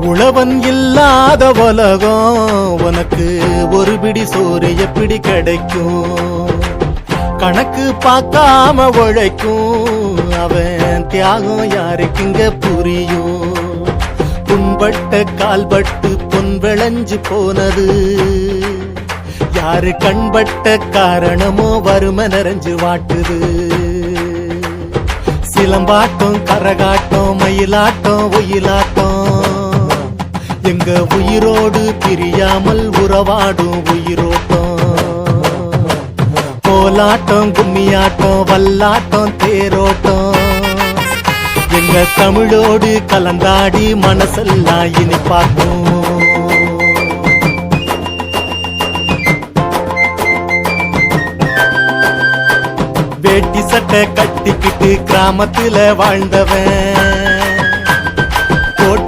உழவன் இல்லாத உலகம் உனக்கு ஒரு பிடி சோறு எப்படி கிடைக்கும்? கணக்கு பார்க்காம உழைக்கும் அவன் தியாகம் யாருக்குங்க புரியும்? புண்பட்ட கால்பட்டு பொன் விளைஞ்சு போனது யாரு கண்பட்ட காரணமோ வறுமை நிறைஞ்சு வாட்டுது. சிலம்பாட்டம் கரகாட்டம் மயிலாட்டம் ஒயிலாட்டம் எங்க உயிரோடு பிரியாமல் உறவாடும் உயிரோட்டம். கோலாட்டம் கும்மியாட்டம் வல்லாட்டம் தேரோட்டம் எங்க தமிழோடு கலந்தாடி மனசெல்லாம் இனிப்பாட்டும். வேட்டி சட்டை கட்டிக்கிட்டு கிராமத்துல வாழ்ந்தவன்